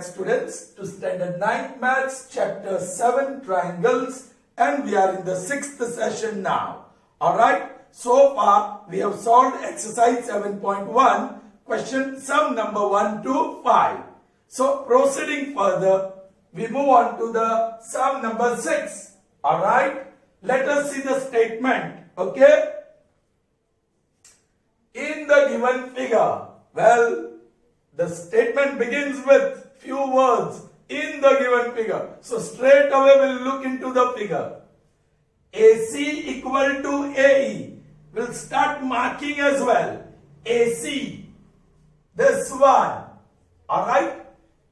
students to standard 9 maths chapter 7 triangles, and we are in the 6th session now. Alright, so far we have solved exercise 7.1 question sum number 1 to 5. So proceeding further, we move on to the sum number 6. Alright, let us see the statement. Okay, in the given figure, well, the statement begins with few words, in the given figure. So straight away we'll look into the figure. AC equal to AE. We'll start marking as well. AC, this one. Alright.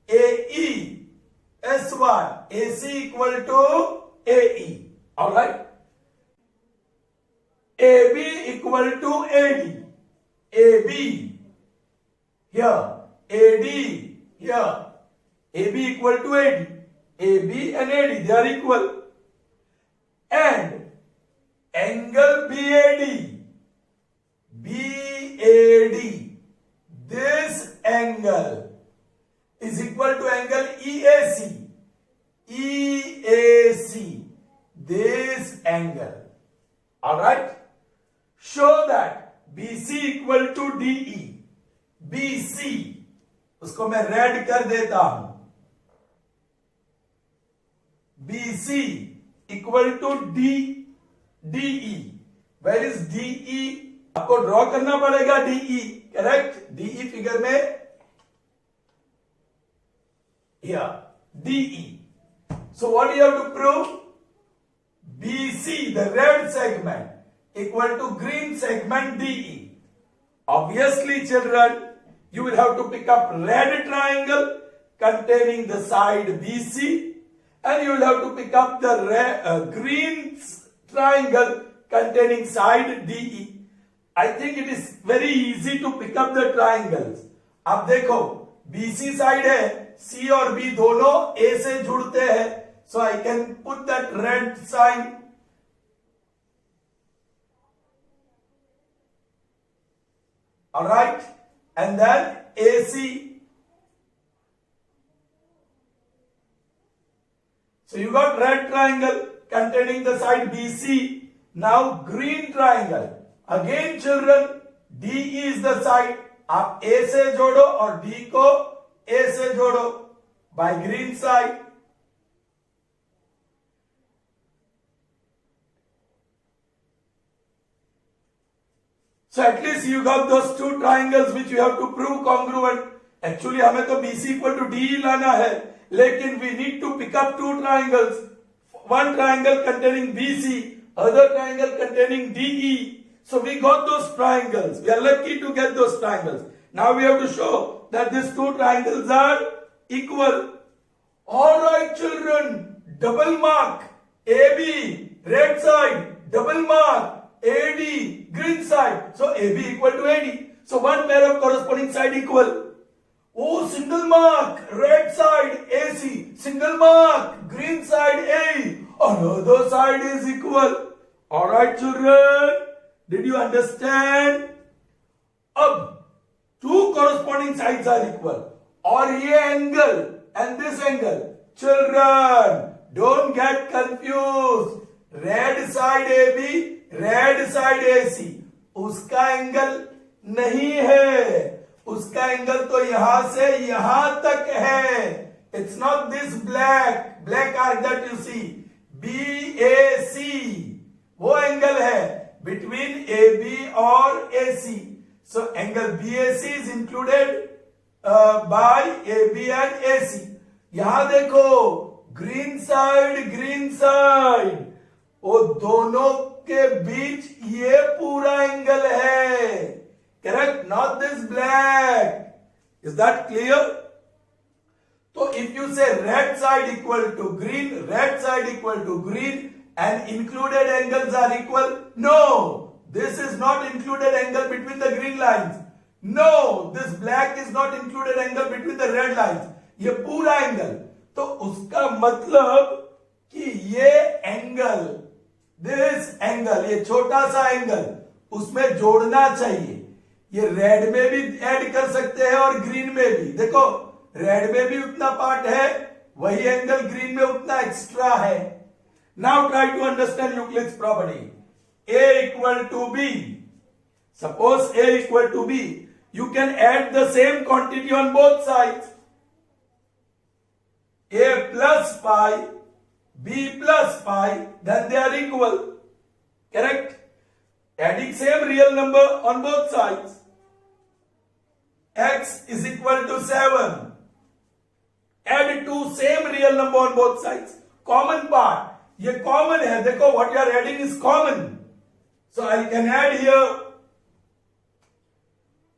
AE, S1. AC equal to AE. Alright. AB equal to AD. AB. Here. AD. Here. AB equal to AD. AB and AD, they are equal. And angle BAD. BAD. This angle is equal to angle EAC. EAC. This angle. Alright. Show that BC equal to DE. BC. उसको मैं red कर देता हूं. BC equal to DE. Where is DE? आपको draw करना पड़ेगा DE. Correct? DE figure में here DE. So what do you have to prove? BC, the red segment, equal to green segment DE. Obviously, children, you will have to pick up red triangle containing the side BC, and you will have to pick up the green triangle containing side DE. I think it is very easy to pick up the triangles. अब देखो, BC side है, C और B दोनों A से जुड़ते हैं, so I can put that red sign. Alright, and then AC. So you got red triangle containing the side BC. Now green triangle. Again children, DE is the side. आप A से जोड़ो और D को A से जोड़ो by green side. So at least you got those two triangles which you have to prove congruent. Actually हमें तो BC equal to DE लाना है, लेकिन we need to pick up two triangles. One triangle containing BC, other triangle containing DE. So we got those triangles. We are lucky to get those triangles. Now we have to show that these two triangles are equal. Alright children, double mark. AB, red side, double mark. AD, green side. So AB equal to AD. So one pair of corresponding side equal. Oh, single mark, red side AC, single mark, green side A. Another side is equal. Alright children, did you understand? Ab, two corresponding sides are equal. Or ये angle and this angle. Children, don't get confused. Red side AB, red side AC. उसका angle नहीं है. उसका angle तो यहां से यहां तक है. It's not this black arc that you see. BAC वो एंगल है between AB और AC. So angle BAC is included by AB and AC. यहां देखो, green side. वो दोनों के बीच ये पूरा एंगल है. Correct? Not this black. Is that clear? So if you say red side equal to green, red side equal to green, and included angles are equal, no, this is not included angle between the green lines. No, this black is not included angle between the red lines. ये पूरा angle. तो उसका मतलब कि ये angle, this angle, ये छोटा सा एंगल उसमें जोड़ना चाहिए. ये रेड में भी ऐड कर सकते हैं और ग्रीन में भी. देखो रेड में भी उतना पार्ट है, वही एंगल ग्रीन में उतना एक्स्ट्रा है. Now try to understand Euclid's property. A equal to B. Suppose A equal to B, you can add the same quantity on both sides. A plus pi, B plus pi, then they are equal. Correct? Adding same real number on both sides. X is equal to 7. Add two same real number on both sides. Common part. ये common है. देखो what you are adding is common. So I can add here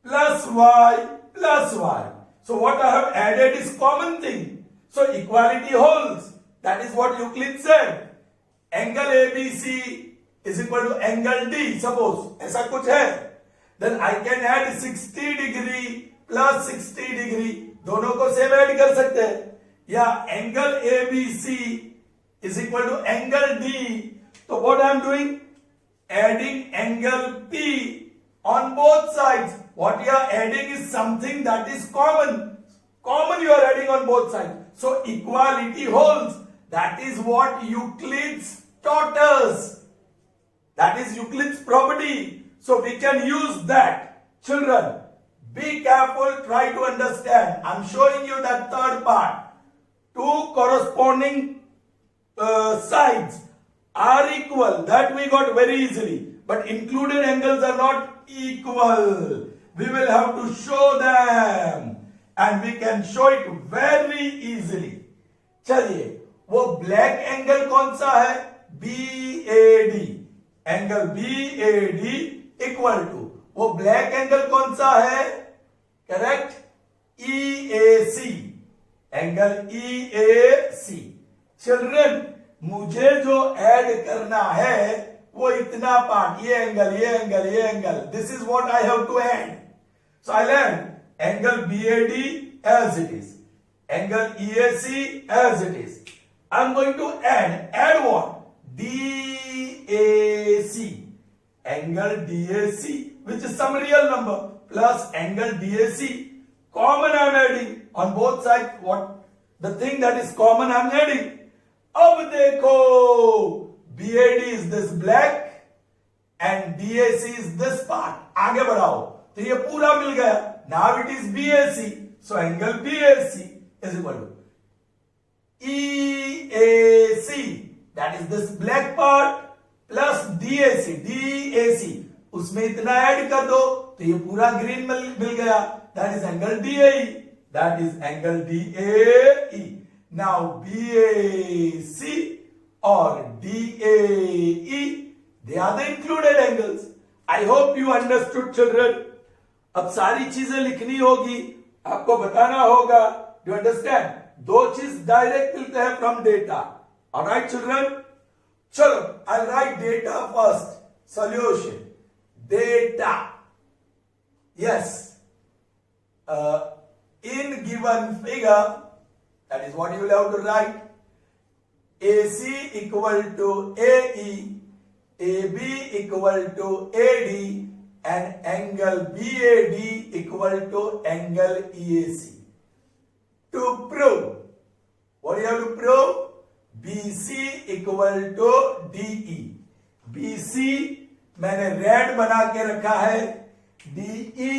plus y plus y. So what I have added is common thing. So equality holds. That is what Euclid said. Angle ABC is equal to angle D. Suppose ऐसा कुछ है. Then I can add 60 degree plus 60 degree. दोनों को same add कर सकते हैं. या angle ABC is equal to angle D. So what I am doing? Adding angle P on both sides. What you are adding is something that is common. Common you are adding on both sides. So equality holds. That is what Euclid's taught us. That is Euclid's property. So we can use that. Children, be careful, try to understand. I am showing you that third part. Two corresponding sides are equal. That we got very easily. But included angles are not equal. We will have to show them. And we can show it very easily. चलिए, वो black angle कौन सा है? BAD. Angle BAD equal to वो black angle कौन सा है? Correct? EAC. Angle EAC. Children, मुझे जो ऐड करना है वो इतना पार्ट, ये एंगल, ये एंगल, ये angle. This is what I have to add. So I learn angle BAD as it is, angle EAC as it is. I'm going to add what? DAC, angle DAC, which is some real number, plus angle DAC. Common I'm adding on both sides. What? The thing that is common I'm adding. अब देखो, BAD is this black and DAC is this part. आगे बढ़ाओ तो ये पूरा मिल गया. Now it is BAC. So angle BAC is equal to EAC. That is this black part plus DAC. DAC. उसमें इतना ऐड कर दो तो ये पूरा ग्रीन मिल गया. That is angle DAE. That is angle DAE. Now BAC or DAE, they are the included angles. I hope you understood, children. अब सारी चीजें लिखनी होगी, आपको बताना होगा. Do understand? दो चीज डायरेक्ट मिलते हैं फ्रॉम डेटा. ऑलराइट चिल्ड्रन, चलो I write data first. Solution data. Yes, in given figure, that is what you will have to write. AC equal to AE, AB equal to AD, and angle BAD equal to angle EAC. To prove, what do you have to prove? BC equal to DE. BC मैंने red बना के रखा है. DE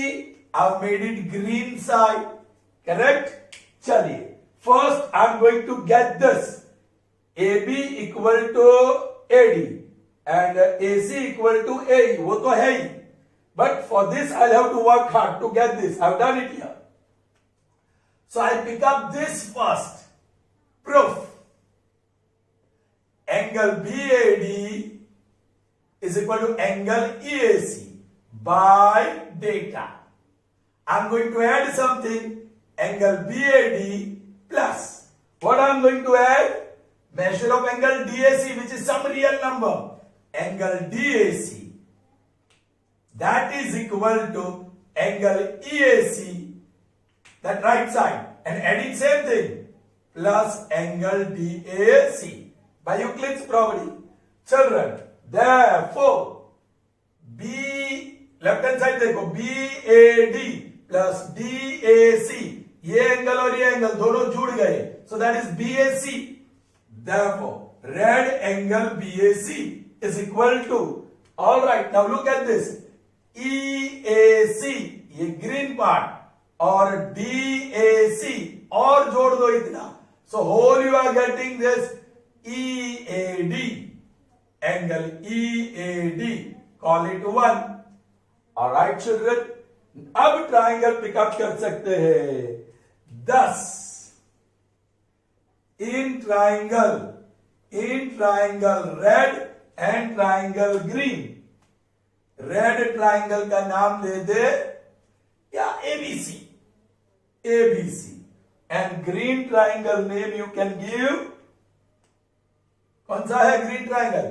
I've made it green side. Correct? चलिए, first I'm going to get this. AB equal to AD and AC equal to AE. वो तो है ही. But for this, I'll have to work hard to get this. I've done it here. So I pick up this first. Proof. Angle BAD is equal to angle EAC by data. I'm going to add something. Angle BAD plus. What I'm going to add? Measure of angle DAC, which is some real number. Angle DAC. That is equal to angle EAC, that right side, and adding same thing, plus angle DAC by Euclid's property. Children, therefore, left hand side देखो, BAD plus DAC, ये angle और ये angle दोनों जुड़ गए, so that is BAC. Therefore red angle BAC is equal to, all right, now look at this, EAC, ये green part, और DAC और जोड़ दो इतना, so whole you are getting this EAD, angle EAD, call it 1. All right children, अब triangle pickup कर सकते हैं. Thus in triangle red and triangle green, red triangle का नाम ले दे या ABC, and green triangle name you can give, कौन सा है green triangle?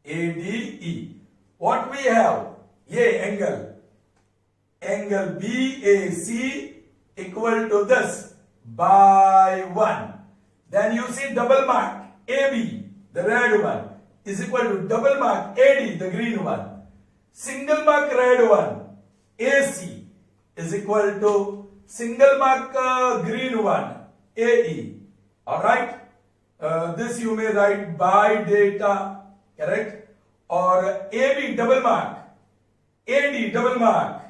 ADE. What we have? ये angle BAC equal to this by 1. Then you see double mark AB, the red one, is equal to double mark AD, the green one. Single mark red one, AC, is equal to single mark green one, AE. Alright? This you may write by data, correct? Or AB double mark, AD double mark,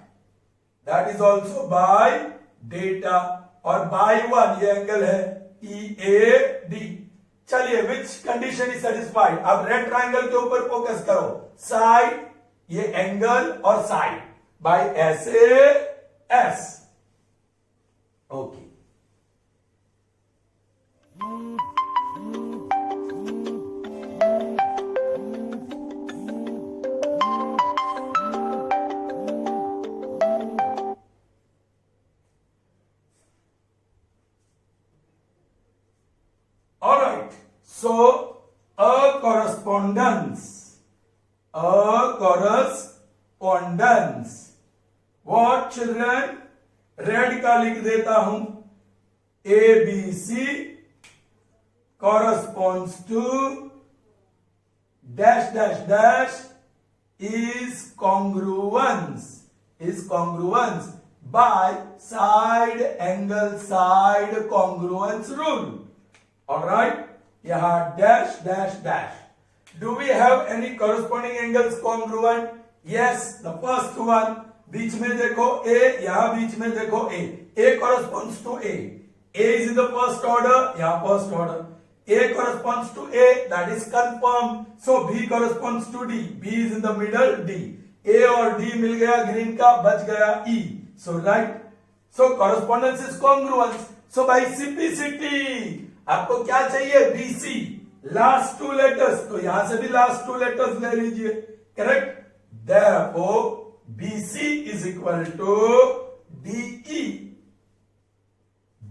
that is also by data, और by 1 ये angle है EAD. चलिए, which condition is satisfied? अब red triangle के ऊपर focus करो. Side, ये angle और side by SAS. Okay. Alright, so a correspondence. What children? Red का लिख देता हूं. ABC corresponds to dash dash dash is congruence by side angle side congruence rule. All right, यहाँ dash dash dash. Do we have any corresponding angles congruent? Yes, the first one. बीच में देखो A, यहाँ बीच में देखो A. A corresponds to A. A is in the first order, यहाँ first order. A corresponds to A, that is confirmed. So B corresponds to D. B is in the middle, D. A और D मिल गया green का, बच गया E. So right. So correspondence is congruence. So by simplicity आपको क्या चाहिए? BC, last two letters, तो यहां से भी लास्ट टू लेटर्स ले लीजिए, correct? Therefore BC is equal to DE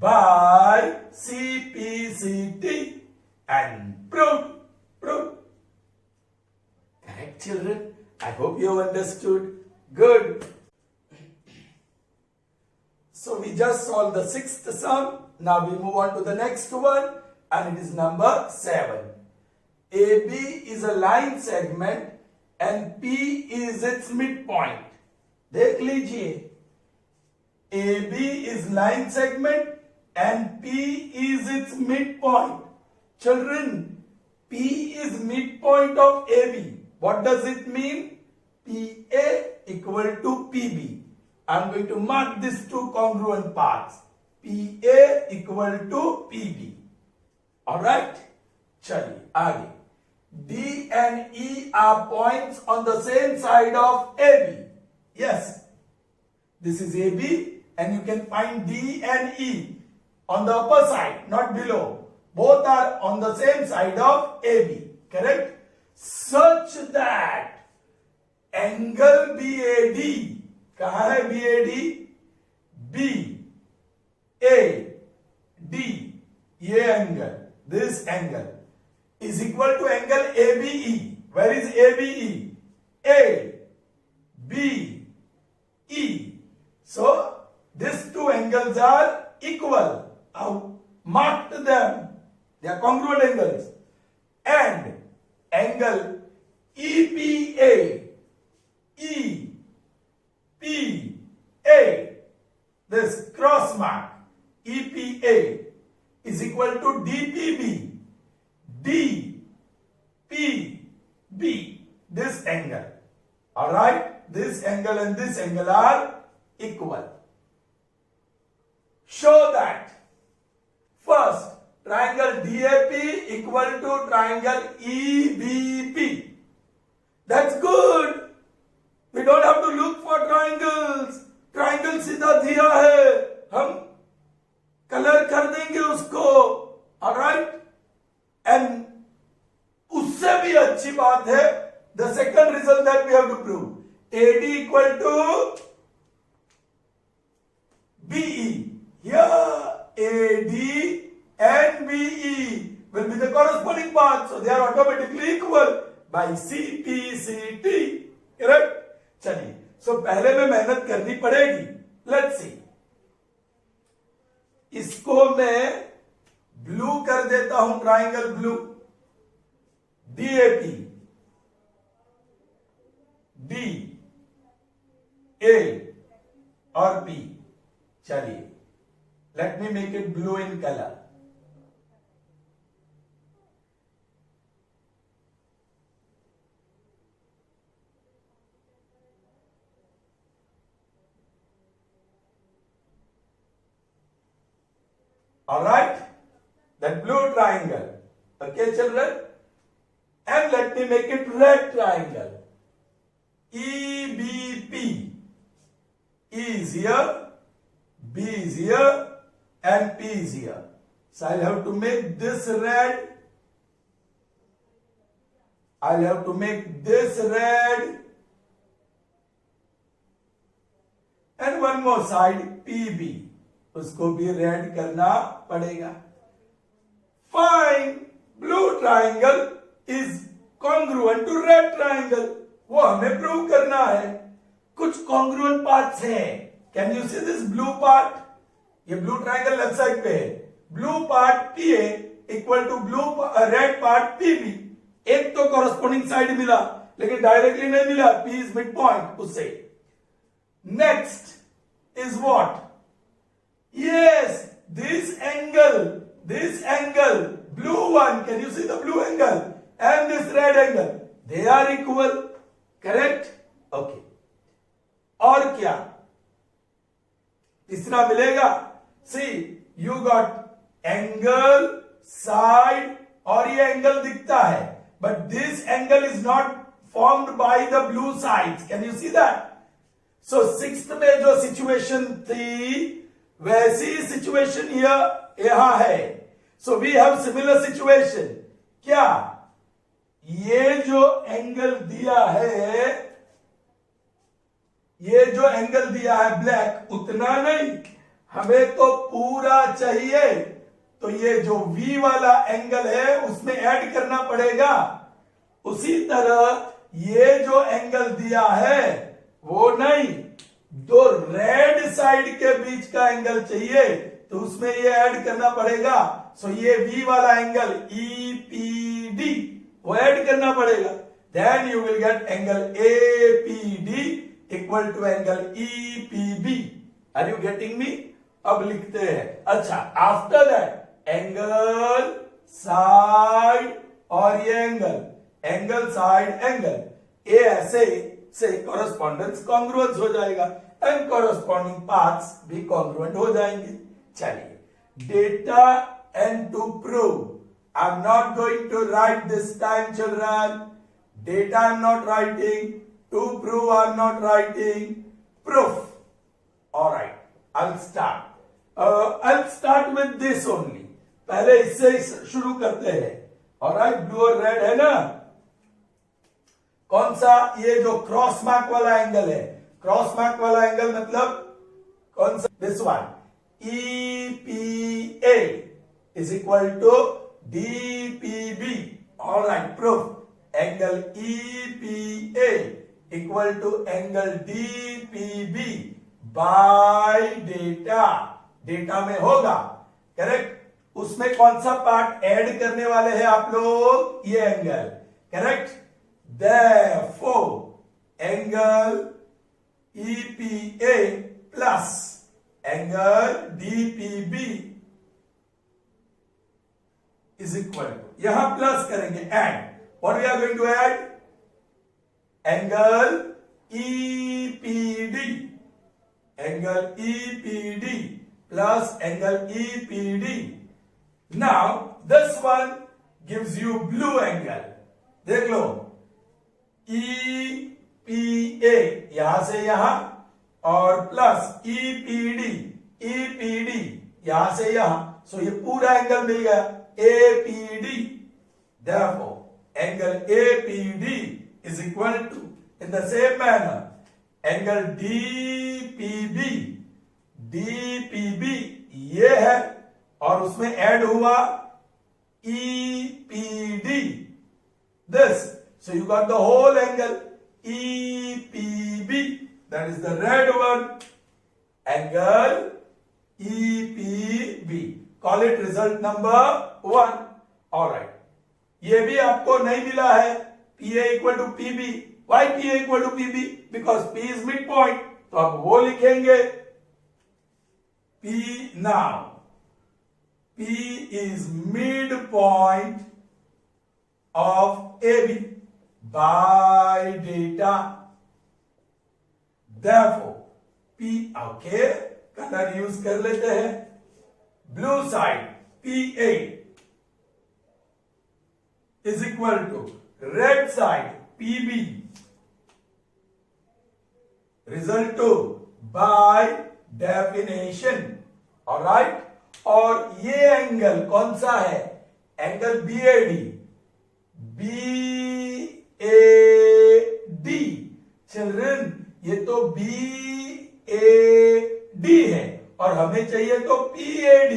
by CPCT and proved. Correct children? I hope you have understood. Good. So we just solved the sixth sum. Now we move on to the next one, and it is number 7. AB is a line segment and P is its midpoint. देख लीजिए, AB is line segment and P is its midpoint. Children, P is midpoint of AB. What does it mean? PA equal to PB. I'm going to mark these two congruent parts. PA equal to PB. Alright? चलिए आगे. D and E are points on the same side of AB. Yes. This is AB and you can find D and E on the upper side, not below. Both are on the same side of AB. Correct? Such that angle BAD, कहाँ है BAD? B A D, ये angle, this angle is equal to angle ABE. Where is ABE? A B E. So these two angles are equal. I've marked them. They are congruent angles. And angle EPA, EPA, angle. All right, this angle and this angle are equal. Show that first triangle DAP equal to triangle EBP. That's good. We don't have to look for triangles. Triangle सीधा दिया है, हम colour कर देंगे उसको. All right, and उससे भी अच्छी बात है, the second result that we have to prove, AD equal to BE. Here AD and BE will be the corresponding parts, so they are automatically equal by CPCT. Correct? चलिए, so पहले में मेहनत करनी पड़ेगी. Let's see. इसको मैं blue कर देता हूं, triangle blue. DAP, D, A और P. चलिए, let me make it blue in color. All right, that blue triangle. Okay, children? And let me make it red triangle. EBP. E is here, B is here, and P is here. So I'll have to make this red. I'll have to make this red. And one more side, PB. उसको भी red करना पड़ेगा. Fine. Blue triangle is congruent to red triangle. वो हमें prove करना है. कुछ congruent parts हैं. Can you see this blue part? ये blue triangle लेफ्ट साइड पे है. Blue part PA equal to red part PB. एक तो corresponding side मिला, लेकिन directly नहीं मिला. P is midpoint उससे. Next is what? Yes, this angle, blue one, can you see the blue angle? And this red angle, they are equal, correct? Okay. और क्या? तीसरा मिलेगा. See, you got angle, side, और ये angle दिखता है. But this angle is not formed by the blue sides. Can you see that? So, sixth में जो situation थी, वैसी सिचुएशन यहां है. So we have similar situation. क्या ये जो एंगल दिया है, ये जो एंगल दिया है ब्लैक, उतना नहीं, हमें तो पूरा चाहिए. तो ये जो V वाला एंगल है उसमें ऐड करना पड़ेगा. उसी तरह ये जो एंगल दिया है वो नहीं, दो रेड साइड के बीच का एंगल चाहिए, तो उसमें ये ऐड करना पड़ेगा. सो ये V वाला एंगल EPD वो ऐड करना पड़ेगा. Then you will get angle APD equal to angle EPB. Are you getting me? अब लिखते हैं. अच्छा, आफ्टर दैट एंगल साइड और ये एंगल साइड एंगल, ये ऐसे से कॉरेस्पॉन्डेंस कॉन्ग्रुएंस हो जाएगा एंड कॉरेस्पॉन्डिंग पार्ट्स भी कॉन्ग्रुएंट हो जाएंगे. चलिए, data and to prove. I am not going to write this time children. Data I am not writing, to prove I am not writing, proof. Alright, I'll start with this only. पहले इससे शुरू करते हैं. Alright, blue और red है ना. कौन सा? ये जो क्रॉस मार्क वाला एंगल है. क्रॉस मार्क वाला एंगल मतलब कौन सा? This one. EPA is equal to DPB. All right, proof. Angle EPA equal to angle DPB by data. Data में होगा, करेक्ट. उसमें कौन सा पार्ट ऐड करने वाले हैं आप लोग? ये angle, correct. Therefore, angle EPA plus angle DPB is equal to, यहां प्लस करेंगे, add. What we are going to add? Angle EPD, angle EPD plus angle EPD. Now this one gives you blue angle. देख लो, EPA यहां से यहां और plus EPD, EPD यहां से यहां. सो ये पूरा एंगल मिल गया APD. Therefore, angle APD is equal to, in the same manner, angle DPB, DPB ये है और उसमें ऐड हुआ EPD, this. So you got the whole angle EPB, that is the red one, angle EPB. Call it result number 1. All right. ये भी आपको नहीं मिला है PA equal to PB. Why PA equal to PB? Because P is mid point, तो आप वो लिखेंगे P. now P is mid point of AB by data. Therefore P, okay, colour use कर लेते हैं. Blue side PA is equal to red side PB. Result 2 by definition. All right. और ये angle कौन सा है? Angle BAD. BAD. चिल्ड्रन, ये तो BAD है और हमें चाहिए तो PAD.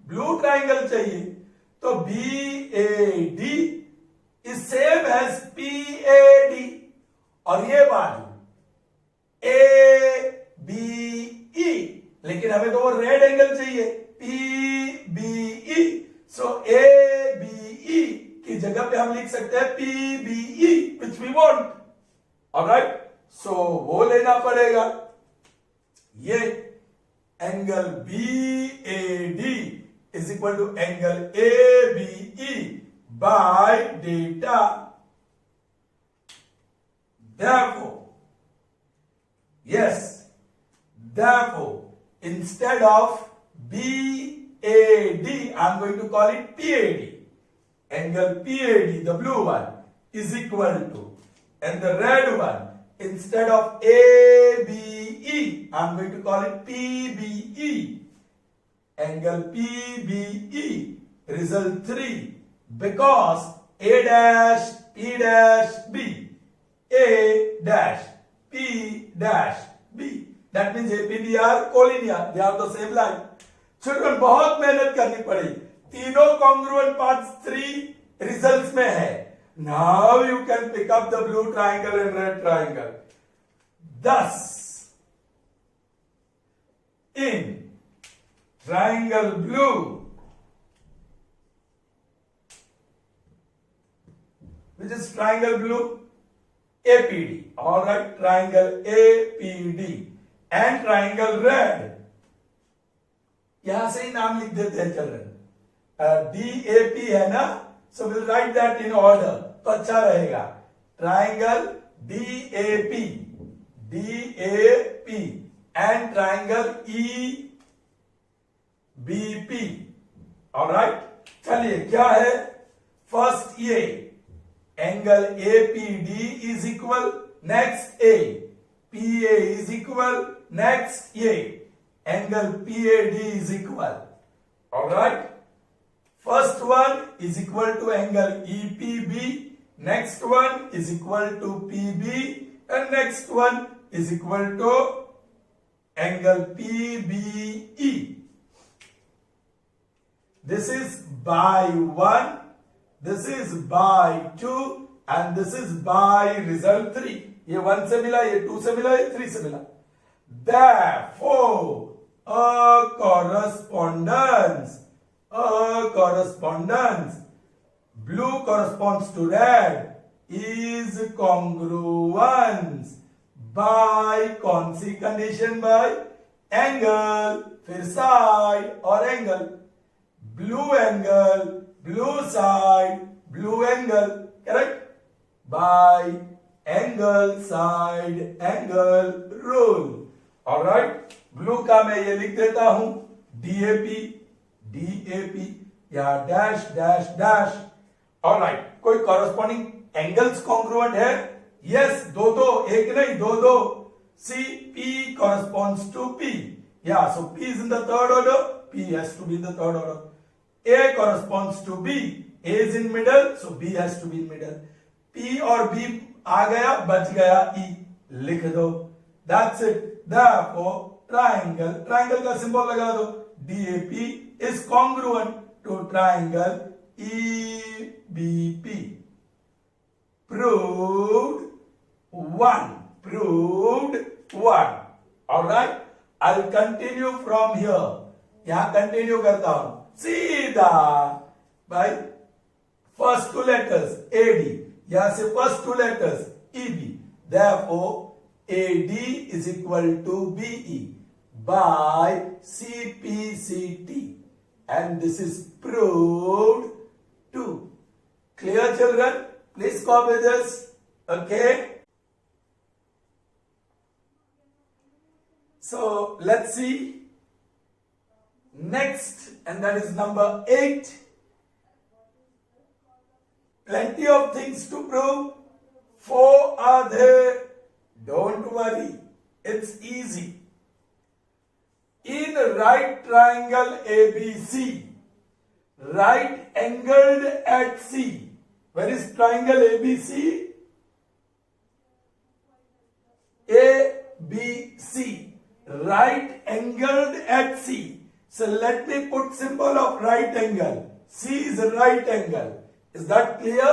ब्लू ट्राइंगल चाहिए, तो BAD is same as PAD. और ये बाजू ABE, लेकिन हमें तो वो रेड एंगल चाहिए PBE. सो ABE की जगह पे हम लिख सकते हैं PBE, which we want. Alright, so वो लेना पड़ेगा. ये angle BAD is equal to angle ABE by data. Therefore, yes, therefore, instead of BAD, I'm going to call it PAD. Angle PAD, the blue one, is equal to, and the red one, instead of ABE, I'm going to call it PBE. Angle PBE, result 3. Because A dash P dash B, A dash P dash B, that means APB are collinear, they are the same line. Children, बहुत मेहनत करनी पड़ी. तीनों congruent paths 3 results में है. Now you can pick up the blue triangle and red triangle. Thus, in triangle blue, which is triangle blue, APD. All right, triangle APD and triangle red. यहां से ही नाम लिख देते हैं चिल्ड्रन. DAP है ना, so we'll write that in order, तो अच्छा रहेगा. Triangle DAP, DAP and triangle EBP. All right, चलिए क्या है? फर्स्ट ये angle APD is equal, next A, PA is equal, next A, angle PAD is equal. All right, first one is equal to angle EPB, next one is equal to PB, and next one is equal to angle PBE. This is by 1, this is by 2, and this is by result 3. ये 1 से मिला, ये 2 से मिला, ये 3 से मिला. Therefore, a correspondence, blue corresponds to red, is congruence by कौन सी condition? by angle, फिर side और angle. Blue angle, blue side, blue angle, correct? By angle side angle rule. Alright, blue का मैं ये लिख देता हूं डीएपी डीएपी या डैश डैश डैश। ऑलराइट, कोई कॉरेस्पॉन्डिंग एंगल्स कॉन्ग्रुएंट है? यस, दो दो, एक नहीं दो दो। C P corresponds to P, या so P is in the third order, P has to be in the third order. A corresponds to B, A is in middle, so B has to be in middle. P और B आ गया, बच गया E, लिख दो। That's it. Therefore, triangle, triangle का symbol लगा दो। DAP is congruent to triangle EBP. Proved one. Proved one. All right. I'll continue from here. यहां कंटिन्यू करता हूं सीधा भाई। फर्स्ट टू लेटर्स एडी, यहां से first two letters EB, therefore AD is equal to BE by CPCT and this is proved too. Clear children? Please copy this. Okay, so let's see next, and that is number 8. Plenty of things to prove. 4 are there. Don't worry, it's easy. In right triangle ABC, right angled at C. Where is triangle ABC? ABC, right angled at C. So let me put symbol of right angle. C is a right angle. Is that clear?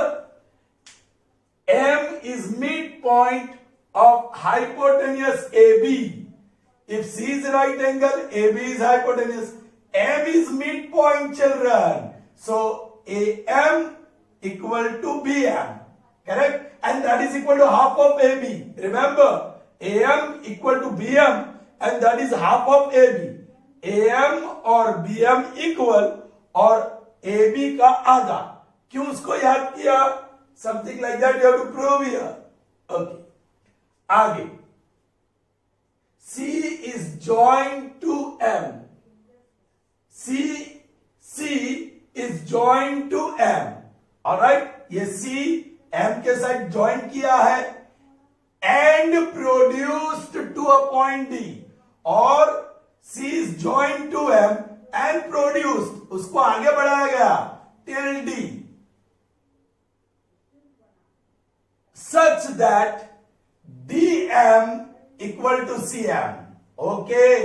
M is midpoint of hypotenuse AB. If C is right angle, AB is hypotenuse. M is midpoint, children. So AM equal to BM. Correct? And that is equal to half of AB. Remember, AM equal to BM and that is half of AB. AM और BM इक्वल और AB का आधा। क्यों उसको याद किया? Something like that you have to prove here. Okay, आगे C is joined to M. C is joined to M. Alright, ये C M के साथ ज्वाइन किया है and produced to a point D, और C is joined to M and produced, उसको आगे बढ़ाया गया till D, such that DM equal to CM. Okay,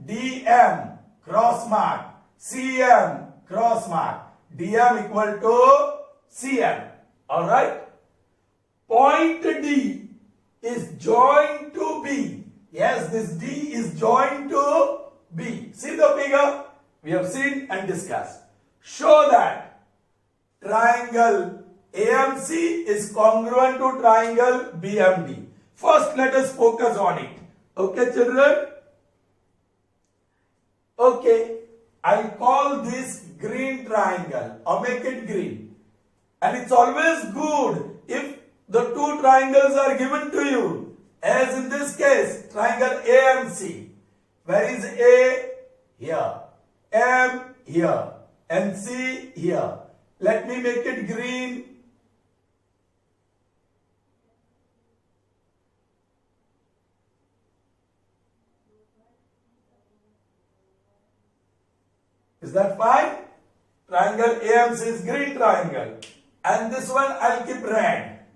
DM cross mark, CM cross mark, DM equal to CM. All right. Point D is joined to B. Yes, this D is joined to B. See the figure? We have seen and discussed. Show that triangle AMC is congruent to triangle BMD. First, let us focus on it. Okay, children? Okay, I'll call this green triangle or make it green. And it's always good if the two triangles are given to you. As in this case, triangle AMC. Where is A? Here. M here. And C here. Let me make it green. Is that fine? Triangle AMC is green triangle. And this one I'll keep red.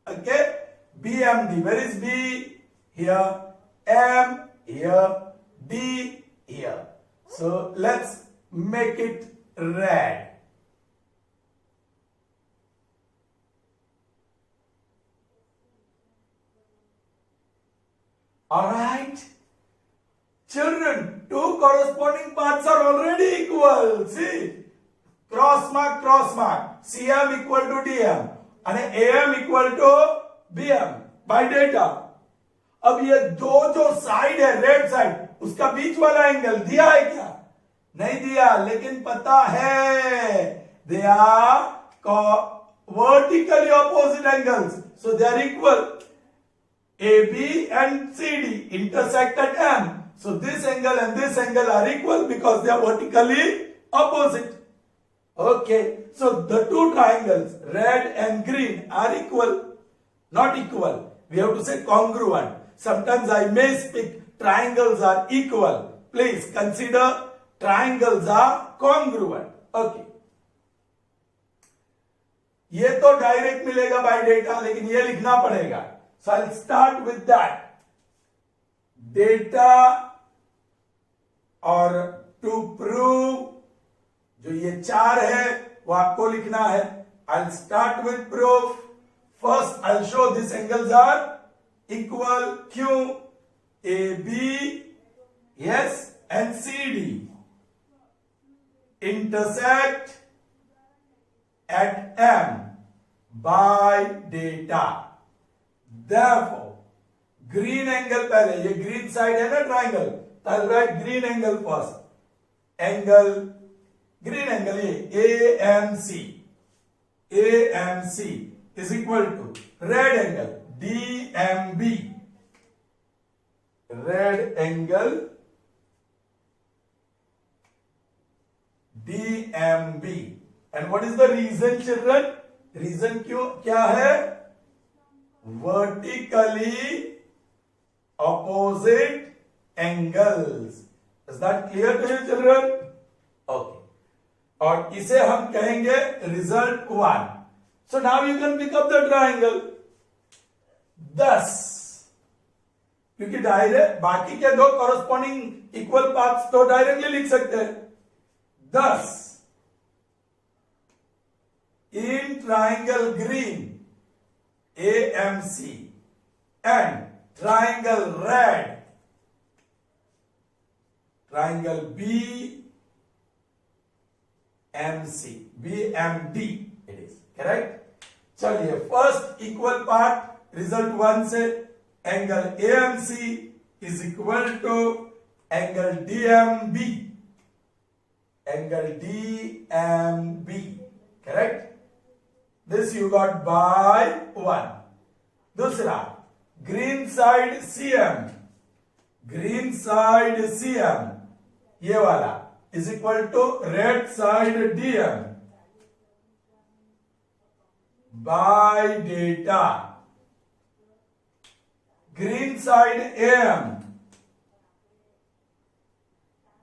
Okay? BMD. Where is B? Here. M here. D here. So let's make it red. Alright. Children, two corresponding parts are already equal. See? Cross mark, CM equal to DM and AM equal to BM by data. अब ये दो जो side है red side, उसका बीच वाला angle दिया है क्या? नहीं दिया, लेकिन पता है they are vertically opposite angles, so they are equal. AB and CD intersect at M. So this angle and this angle are equal because they are vertically opposite. Okay, so the two triangles, red and green, are equal. Not equal. We have to say congruent. Sometimes I may speak triangles are equal. Please consider triangles are congruent. Okay. ये तो direct मिलेगा bye data, लेकिन ये लिखना पड़ेगा. So I'll start with that. Data और to prove जो ये चार है वो आपको लिखना है. I'll start with proof. First I'll show these angles are equal. Q, AB, yes, and CD intersect at M by data. Therefore, green angle पहले, ये green side है ना triangle, तो I'll write green angle first. Angle, green angle ये AMC. AMC is equal to red angle DMB. Red angle DMB. And what is the reason, children? Reason क्या है? Vertically opposite angles. Is that clear to you, children? Okay. और इसे हम कहेंगे result 1. So now you can pick up the triangle. Thus, क्योंकि direct बाकी के दो corresponding equal paths तो डायरेक्टली लिख सकते हैं. Thus, in triangle green AMC and triangle red triangle BMD it is correct. चलिए फर्स्ट इक्वल पार्ट रिजल्ट 1 से angle AMC is equal to angle DMB. Angle DMB correct. This you got by 1. दूसरा green side CM. Green side CM ये वाला is equal to red side DM by data. Green side AM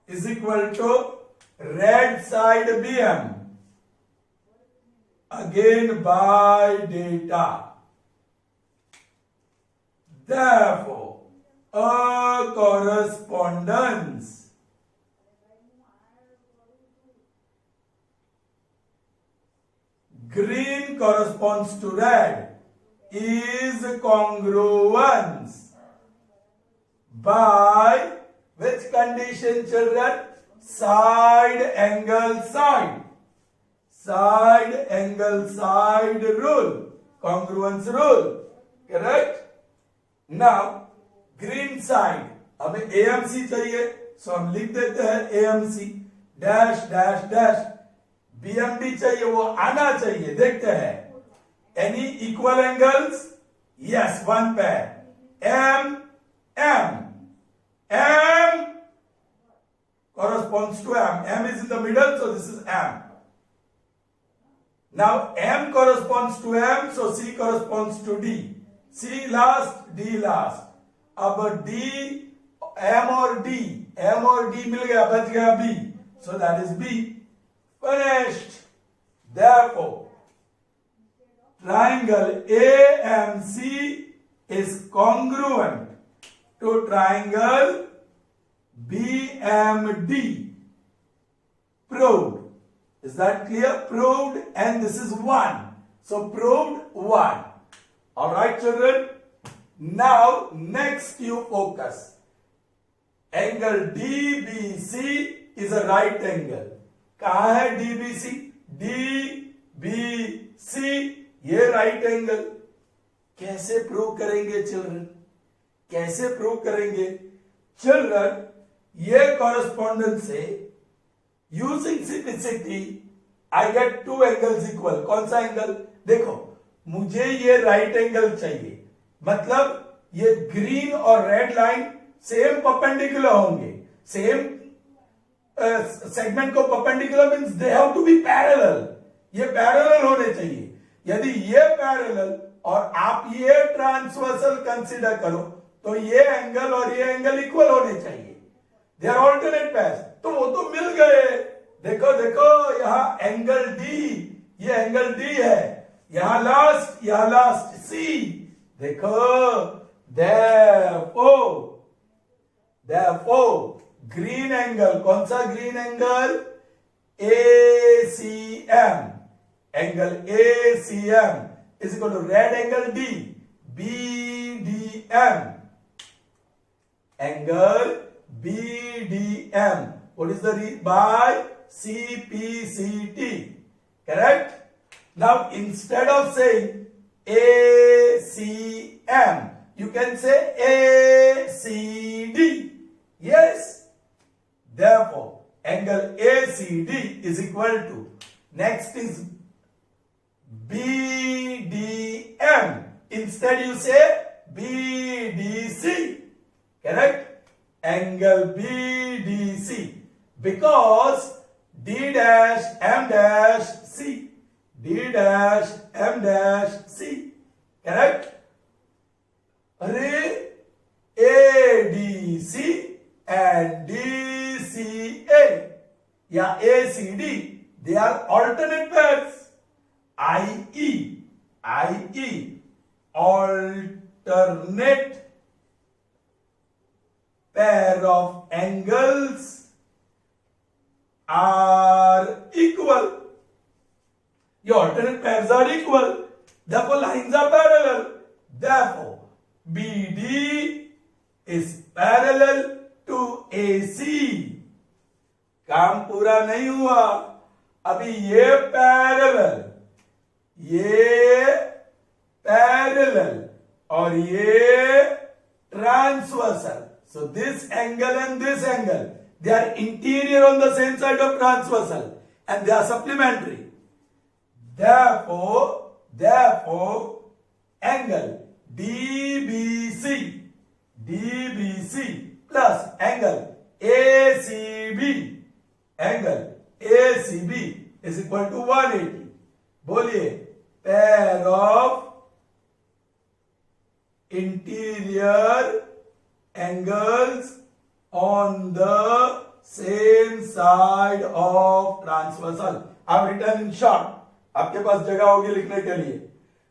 is equal to red side BM again by data. Therefore, a correspondence green corresponds to red is congruence by which condition, children? Side angle side. Side angle side rule. Congruence rule. Correct? Now, green side. हमें AMC चाहिए. So हम लिख देते हैं AMC. Dash, dash, dash. BMD चाहिए, वो आना चाहिए. देखते हैं. Any equal angles? Yes, one pair. M, M. M corresponds to M. M is in the middle, so this is M. Now M corresponds to M, so C corresponds to D. C last, D last. अब D, M और D मिल गया, बच गया B. So that is B. Finished. Therefore, triangle AMC is congruent to triangle BMD. Proved. Is that clear? Proved, and this is 1. So proved 1. Alright, children. Now, next you focus. Angle DBC is a right angle. कहाँ है DBC? DBC ये right angle. कैसे prove करेंगे children? कैसे prove करेंगे children? ये correspondence से using simplicity I get two angles equal. कौन सा एंगल? देखो, मुझे ये राइट एंगल चाहिए, मतलब ये ग्रीन और रेड लाइन सेम परपेंडिकुलर होंगे, सेम सेगमेंट को perpendicular means they have to be parallel, ये पैरेलल होने चाहिए। यदि ये पैरेलल और आप ये ट्रांसवर्सल कंसीडर करो तो ये एंगल और ये एंगल इक्वल होने चाहिए, दे आर ऑल्टरनेट पेयर्स, तो वो तो मिल गए। देखो देखो यहां एंगल डी, ये एंगल डी है, यहां लास्ट सी, देखो therefore ग्रीन एंगल, कौन सा green angle, ACM, angle ACM is equal to red angle D, BDM, angle BDM, what is the by CPCT, correct? Now instead of saying ACM, you can say ACD, yes, therefore angle ACD is equal to, next is BDM, instead you say BDC, correct? Angle BDC, because D dash M dash C, D dash M dash C, correct? ADC and DCA, yeah, ACD, they are alternate pairs. IE, alternate pair of angles are equal. Your alternate pairs are equal. Therefore, lines are parallel. Therefore, BD is parallel to AC. काम पूरा नहीं हुआ, अभी ये parallel और ये transversal. So this angle and this angle, they are interior on the same side of transversal and they are supplementary. Therefore angle DBC plus angle ACB is equal to 180. बोलिए, pair of interior angles on the same side of transversal. I've written in short. आपके पास जगह होगी लिखने के लिए.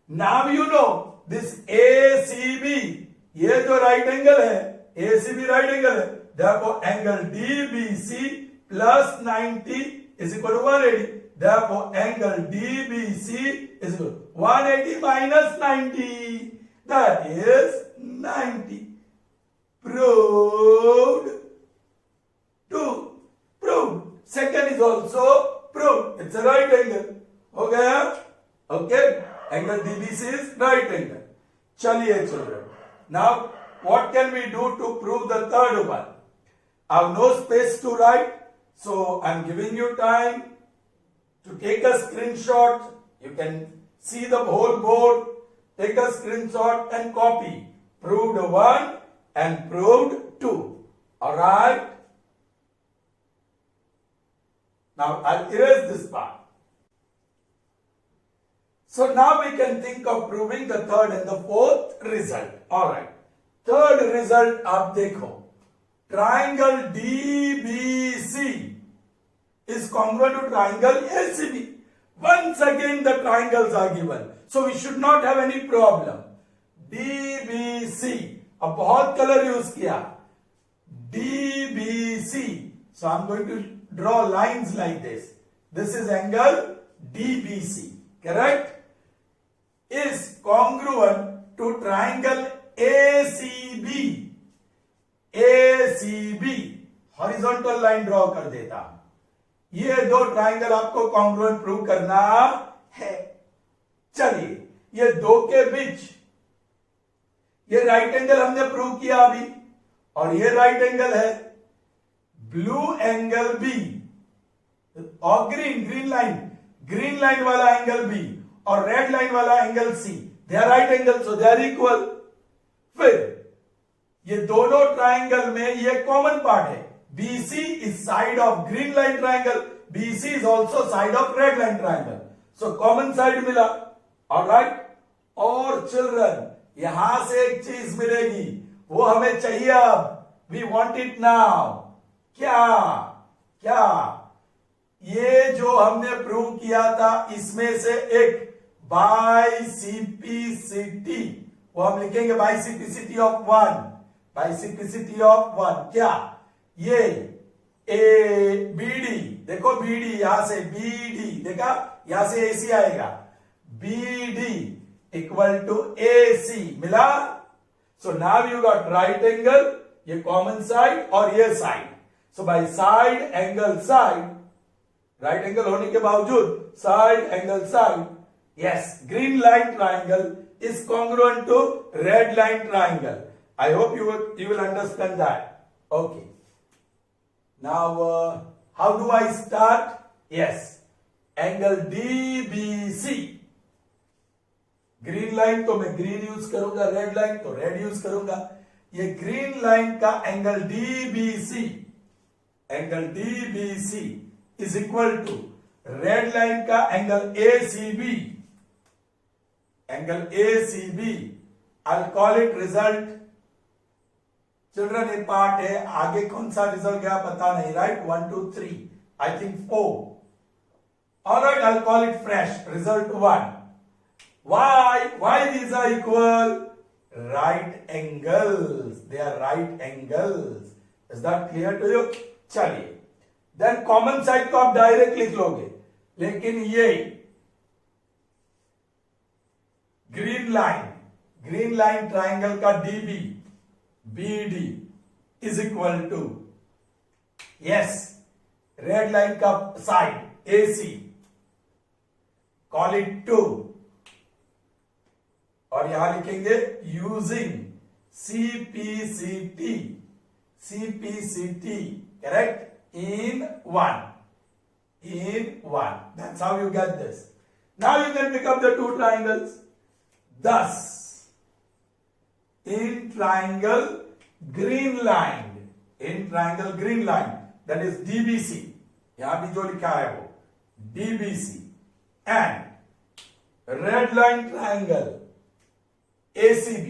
Now you know this ACB, ये जो right angle है, ACB right angle है. Therefore angle DBC plus 90 is equal to 180. Therefore angle DBC is equal to 180 minus 90. That is 90. Proved. Second is also proved. It's a right angle. हो गया? Okay. Angle DBC is right angle. चलिए children. Now what can we do to prove the third one? I have no space to write, so I am giving you time to take a screenshot. You can see the whole board, take a screenshot and copy. Proved 1 and proved 2. Alright? Now I'll erase this part. So now we can think of proving the third and the fourth result. Alright. Third result आप देखो. Triangle DBC is congruent to triangle ACB. Once again the triangles are given. So we should not have any problem. DBC. अब बहुत colour use किया. DBC. So I'm going to draw lines like this. This is angle DBC. Correct? Is congruent to triangle ACB. Horizontal line draw कर देता हूं. ये दो triangle आपको congruent prove करना है. चलिए, ये दो के बीच ये राइट एंगल हमने प्रूव किया अभी, और ये राइट एंगल है. ब्लू एंगल बी और ग्रीन लाइन वाला एंगल बी और रेड लाइन वाला angle C, they are right angle, so they are equal. फिर ये दोनों ट्राइंगल में ये कॉमन पार्ट है, BC is side of green line triangle, BC is also side of red line triangle, so common side मिला। Alright, और children यहां से एक चीज मिलेगी, वो हमें चाहिए अब, वी वॉन्ट इट नाउ। क्या क्या? ये जो हमने प्रूव किया था इसमें से एक बाइसिपिसिटी, वो हम लिखेंगे बाइसिपिसिटी ऑफ वन, बाइसिपिसिटी ऑफ वन। क्या? ये ए बीडी, देखो बीडी, यहां से बीडी, देखा यहां से एसी आएगा, बीडी इक्वल टू एसी, मिला। So now you got right angle, ये कॉमन साइड और ये side, so by side angle side, right angle होने के बावजूद side angle side, yes, green line triangle is congruent to red line triangle. I hope you will understand that. Okay. Now, how do I start? Yes, angle DBC. Green line तो मैं green use करूंगा, red line तो red use करूंगा। ये green line का angle DBC, angle DBC is equal to red line का angle ACB, angle ACB। I'll call it result. Children ये part है, आगे कौन सा रिजल्ट गया पता नहीं, right? 1 2 3, I think 4. Alright, I'll call it fresh, result 1. Why these are equal? Right angles, they are right angles. Is that clear to you? चलिए, then common side को आप डायरेक्ट लिख लोगे, लेकिन ये ग्रीन लाइन ट्राइंगल का DB, BD is equal to, yes, red line का side AC, call it 2, और यहां लिखेंगे using CPCT, correct, in 1, that's how you get this. Now you can pick up the two triangles. Thus, in triangle green line, that is DBC, यहां भी जो लिखा है वो DBC, and red line triangle ACB,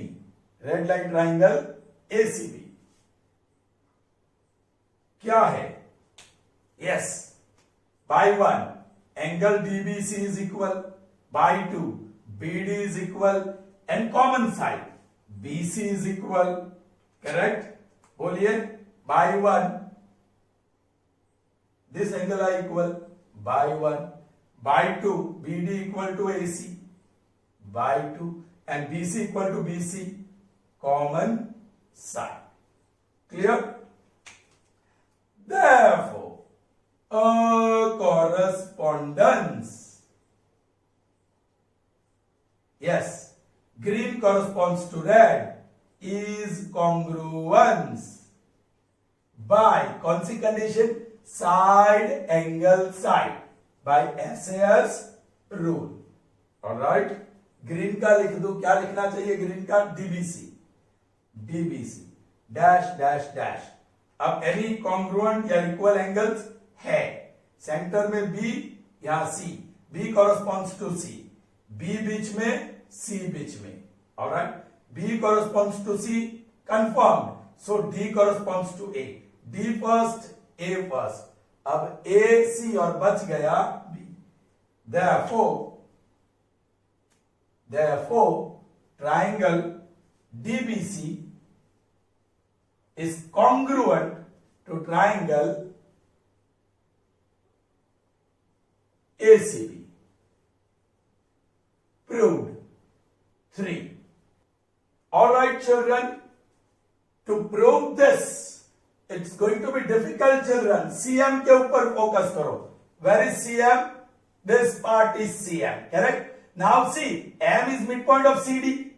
क्या है? Yes, by 1 angle DBC is equal, by 2 BD is equal, and common side BC is equal, correct? बोलिए, by 1 this angle are equal, by 1, by 2 BD equal to AC, by 2, and BC equal to BC, common side. Clear? Therefore, a correspondence. Yes, green corresponds to red is congruence by, कौन सी condition? Side angle side, by SAS rule. Alright, green का लिख दो, क्या लिखना चाहिए green का? DBC dash. अब any congruent या इक्वल एंगल्स है, सेंटर में B, यहां C, B corresponds to C, B बीच में, C बीच में, alright, B corresponds to C, confirmed, so D corresponds to A, D first, A first, अब A, C और बच गया B, therefore triangle DBC is congruent to triangle ACB. Proved. 3. Alright children, to prove this, it's going to be difficult children. CM के ऊपर focus करो. Where is CM? This part is CM, correct? Now see, M is midpoint of CD.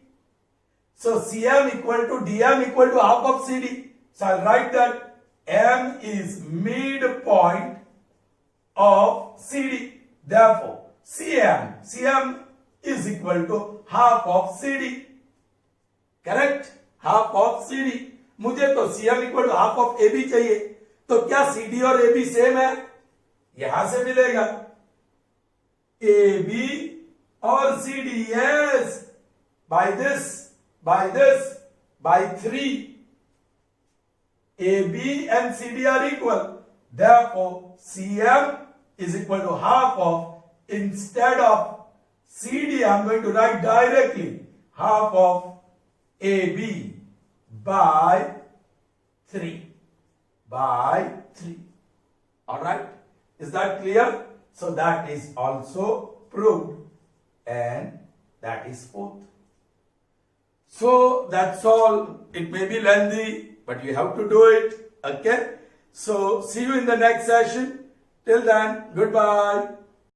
So CM equal to DM equal to half of CD. So I'll write that M is midpoint of CD. Therefore, CM is equal to half of CD. Correct? Half of C D. मुझे तो CM equal to half of AB चाहिए, तो क्या CD और AB same है? यहां से मिलेगा AB और CD, yes, by this, by 3, AB and CD are equal. Therefore, CM is equal to half of, instead of CD, I am going to write directly half of AB by 3. By 3. Alright? Is that clear? So that is also proved, and that is fourth. So that's all. It may be lengthy, but you have to do it. Okay? So see you in the next session. Till then, goodbye.